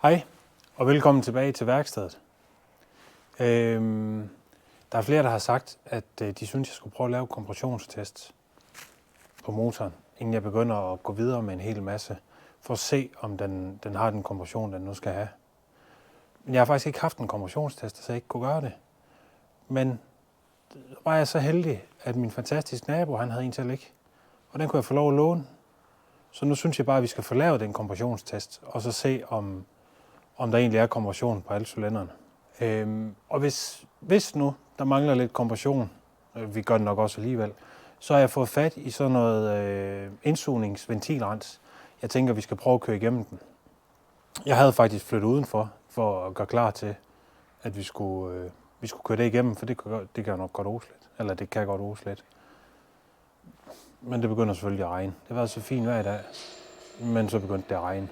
Hej, og velkommen tilbage til værkstedet. Der er flere, der har sagt, at de synes, jeg skulle prøve at lave kompressionstest på motoren, inden jeg begynder at gå videre med en hel masse, for at se, om den har den kompression, den nu skal have. Men jeg har faktisk ikke haft en kompressionstest, så jeg ikke kunne gøre det. Men var jeg så heldig, at min fantastiske nabo, han havde en til at ligge, og den kunne jeg få lov at låne. Så nu synes jeg bare, at vi skal få lavet den kompressionstest, og så se, om der egentlig er kompression på alle cylinderne. Og hvis nu der mangler lidt kompression, vi gør det nok også alligevel, så har jeg fået fat i sådan noget indsugningsventilrens. Jeg tænker, vi skal prøve at køre igennem den. Jeg havde faktisk flyttet udenfor, for at gøre klar til, at vi skulle køre det igennem, for det kan nok godt ose lidt. Eller det kan godt ose lidt. Men det begynder selvfølgelig at regne. Det var så fint vejr i dag, men så begyndte det at regne.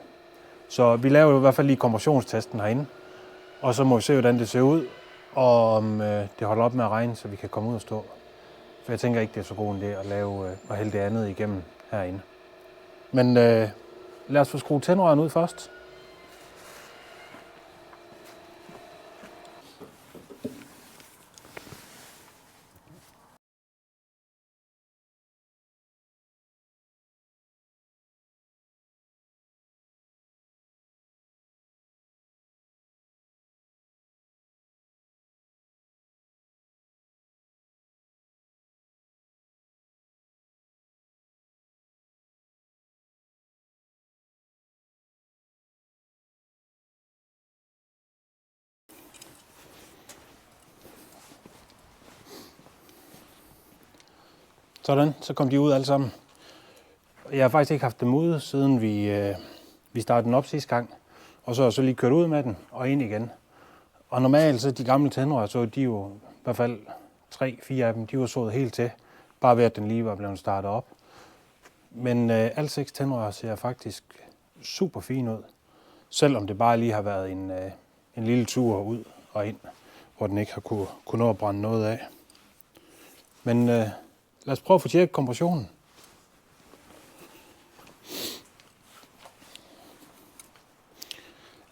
Så vi laver jo i hvert fald lige kompressionstesten herinde, og så må vi se, hvordan det ser ud, og om det holder op med at regne, så vi kan komme ud og stå. For jeg tænker ikke, det er så god en idé at lave og hælde det andet igennem herinde. Men lad os få skruet tændrøren ud først. Sådan, så kom de ud alle sammen. Jeg har faktisk ikke haft dem ude, siden vi startede den op sidste gang. Og så har jeg så lige kørt ud med den og ind igen. Og normalt så de gamle tændrør, så de jo i hvert fald 3-4 af dem, de var sået helt til. Bare ved at den lige var blevet startet op. Men alle 6 tændrør ser faktisk super fine ud. Selvom det bare lige har været en lille tur ud og ind, hvor den ikke har kunne nå at brænde noget af. Men lad os prøve at få tjekket kompressionen.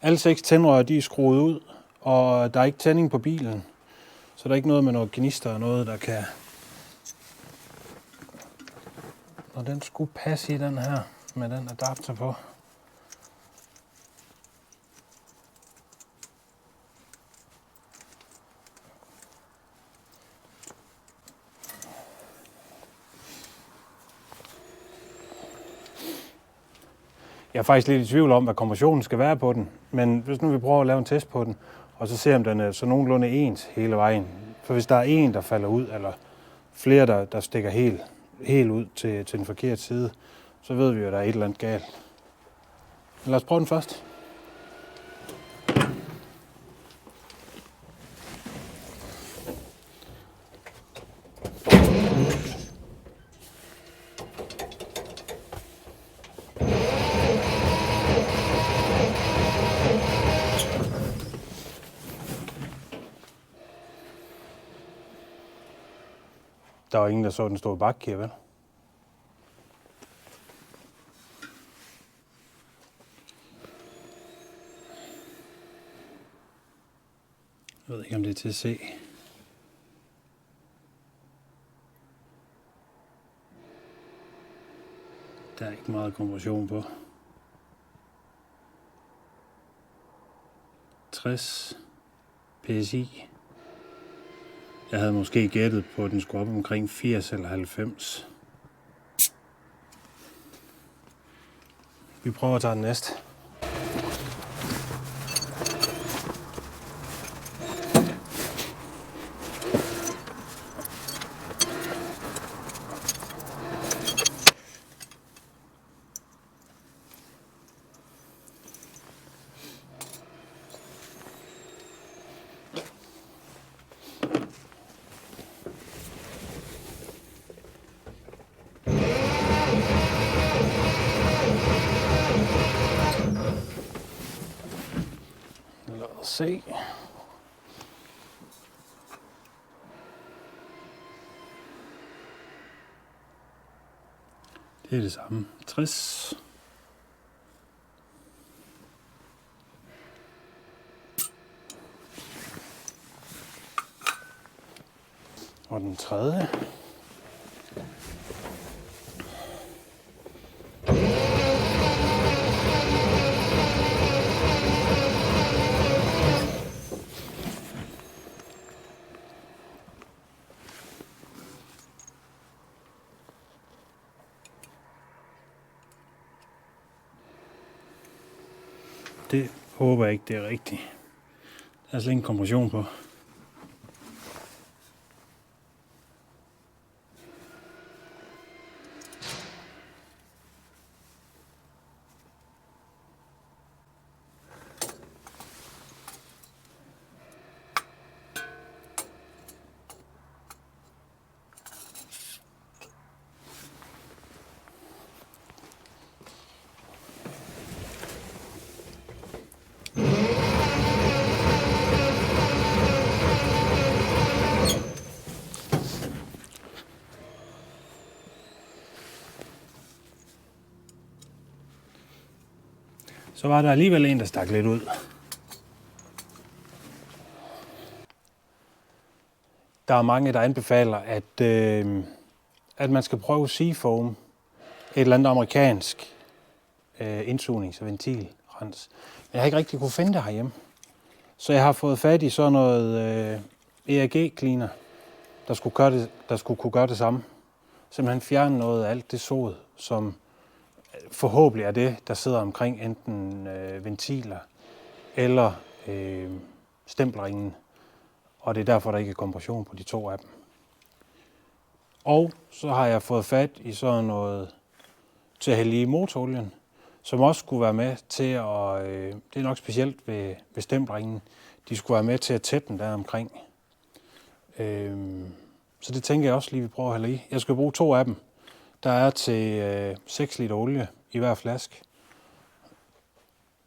Alle 6 tændrør, de er skruet ud, og der er ikke tænding på bilen. Så der er ikke noget med noget gnister og noget, der kan... Og den skulle passe i den her, med den adapter på. Jeg er faktisk lidt i tvivl om, hvad kompressionen skal være på den. Men hvis nu vi prøver at lave en test på den, og så se om den er så nogenlunde ens hele vejen. For hvis der er en, der falder ud, eller flere, der stikker helt ud til den forkerte side, så ved vi jo, at der er et eller andet galt. Men lad os prøve den først. Der var ingen, der så den store bakkære, vel? Jeg ved ikke, om det er til at se. Der er ikke meget kompression på. 60 psi. Jeg havde måske gættet på, at den skulle op omkring 80 eller 90. Vi prøver at tage den næste. Lad os se. Det er det samme. 60. Og den tredje. Det håber jeg ikke, det er rigtigt. Der er slet ingen kompression på. Så var der alligevel en, der stak lidt ud. Der er mange, der anbefaler, at man skal prøve Seafoam, et eller andet amerikansk indsugnings- og ventilrens. Men jeg har ikke rigtig kunne finde det herhjemme. Så jeg har fået fat i sådan noget ERG-cleaner, der skulle kunne gøre det samme. Simpelthen fjerne noget af alt det sod, som forhåbentlig er det, der sidder omkring enten ventiler eller stempelringen. Og det er derfor, der ikke er kompression på de to af dem. Og så har jeg fået fat i sådan noget til at hælde i motorolien, som også skulle være med til at, det er nok specielt ved stempelringen, de skulle være med til at tætte den der omkring. Så det tænker jeg også lige, vi prøver at hælde i. Jeg skal bruge 2 af dem. Der er til 6 liter olie i hver flaske.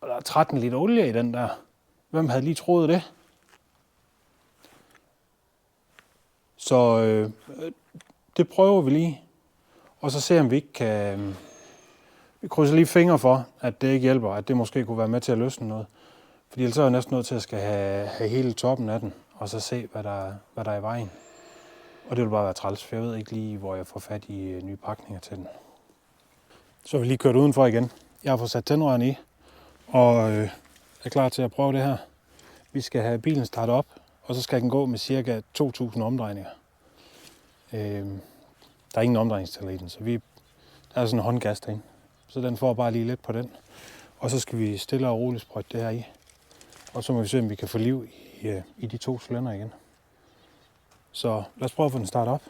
Og der er 13 liter olie i den der. Hvem havde lige troet det? Så det prøver vi lige. Og så ser om vi ikke kan... Vi krydser lige fingre for, at det ikke hjælper. At det måske kunne være med til at løsne noget. Fordi ellers er jeg næsten nødt til at skal have hele toppen af den. Og så se, hvad der er i vejen. Og det vil bare være træls, for jeg ved ikke lige, hvor jeg får fat i nye pakninger til den. Så er vi lige kørt udenfor igen. Jeg har fået sat tændrørene i, og er klar til at prøve det her. Vi skal have bilen startet op, og så skal den gå med ca. 2.000 omdrejninger. Der er ingen omdrejningstæller i den, så der er sådan en håndgas derinde. Så den får bare lige lidt på den. Og så skal vi stille og roligt sprøjte det her i. Og så må vi se, om vi kan få liv i de 2 cylinder igen. Så lad os prøve at få den startet op.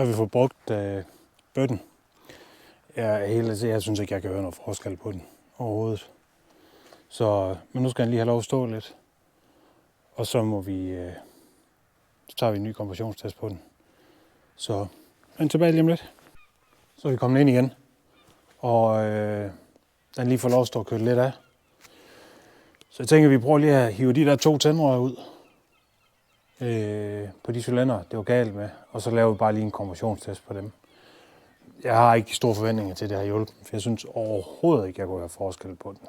har vi fået brugt bøtten. Jeg synes ikke, jeg kan høre noget forskel på den overhovedet. Men nu skal han lige have lov at stå lidt. Og så så tager vi en ny kompressionstest på den. Så han er tilbage lige om lidt. Så er vi kommet ind igen. Og den lige får lov at stå og køre lidt af. Så jeg tænker, at vi prøver lige at hive de der 2 tændrør ud på de cylinder, det var galt med. Og så laver vi bare lige en kompressionstest på dem. Jeg har ikke de store forventninger til, det har hjulpet, for jeg synes overhovedet ikke, jeg kunne have forskel på den.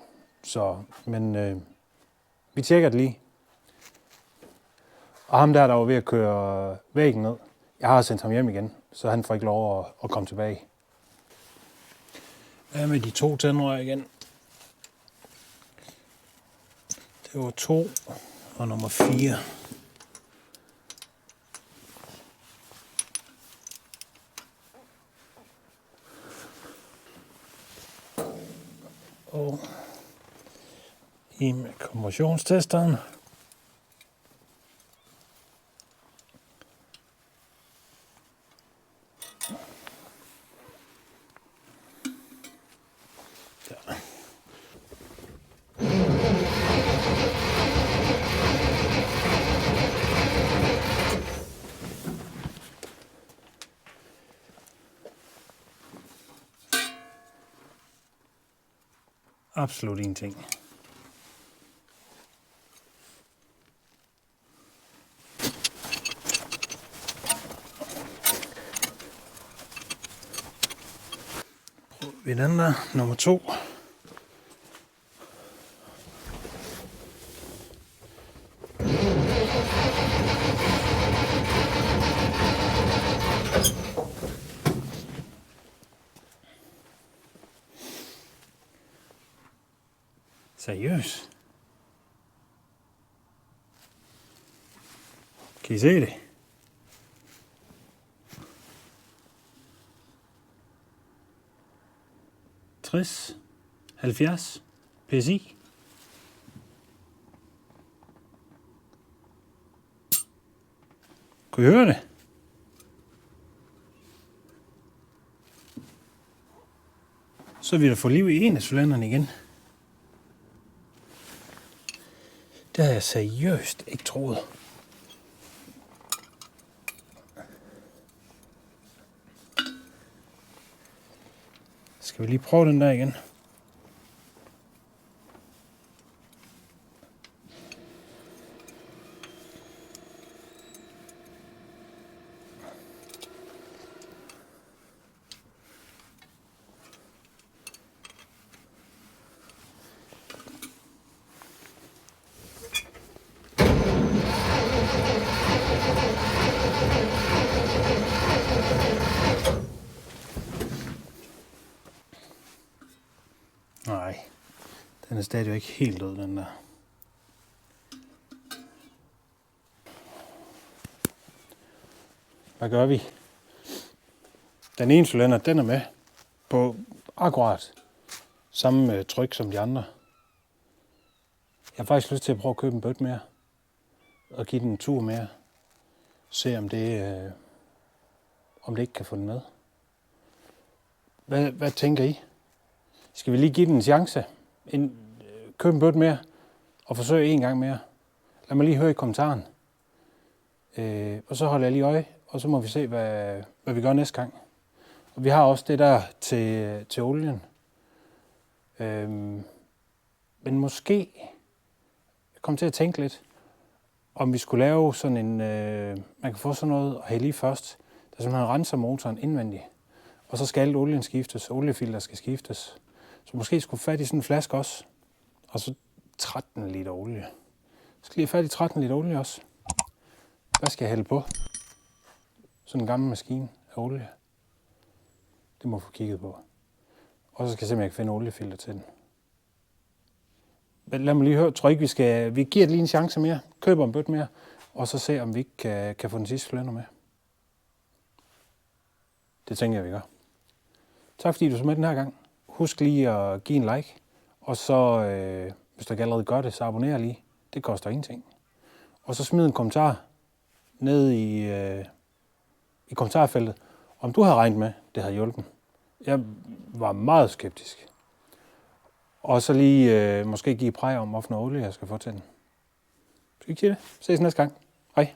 Men vi tjekker det lige. Og ham der var ved at køre væggen ned. Jeg har sendt ham hjem igen, så han får ikke lov at komme tilbage. Hvad med de 2 tændrør igen? Det var 2 og nummer 4. Og i med kompressionstesteren. Absolut ingenting. Prøver vi den der, nummer 2. Seriøst? Kan I se det? ...60, 70 PSI. Kunne I høre det? Så vil der få liv i en af cylinderne igen. Det har jeg seriøst ikke troet. Skal vi lige prøve den der igen? Nej, den er stadig ikke helt død, den der. Hvad gør vi? Den ene cylinder, den er med på akkurat samme tryk som de andre. Jeg har faktisk lyst til at prøve at købe en bøtte mere. Og give den en tur mere. Se om det ikke kan få den med. Hvad tænker I? Skal vi lige give den en chance? Køb en bøtte mere og forsøge en gang mere. Lad mig lige høre i kommentaren. Og så holder jeg lige øje, og så må vi se, hvad vi gør næste gang. Og vi har også det der til olien. Men måske, jeg kom til at tænke lidt, om vi skulle lave sådan en, man kan få sådan noget at hælde i først, der simpelthen renser motoren indvendigt. Og så skal alt olien skiftes, oliefilter skal skiftes. Så måske skulle fat i sådan en flaske også. Og så 13 liter olie. Jeg skal lige have fat i 13 liter olie også. Hvad skal jeg hælde på? Sådan en gammel maskine af olie. Det må jeg få kigget på. Og så skal jeg simpelthen ikke finde oliefilter til den. Men lad mig lige høre. Tror ikke, vi giver det lige en chance mere. Køber en bøtte mere. Og så se, om vi ikke kan få den sidste cylinder med. Det tænker jeg, vi gør. Tak fordi du så med den her gang. Husk lige at give en like. Og så, hvis du ikke allerede gør det, så abonner lige. Det koster ingenting. Og så smid en kommentar ned i kommentarfeltet. om du havde regnet med, det havde hjulpet. Jeg var meget skeptisk. Og så lige måske give præg om, hvorfor noget olie jeg skal få til den. Skal ikke sige det? Ses næste gang. Hej.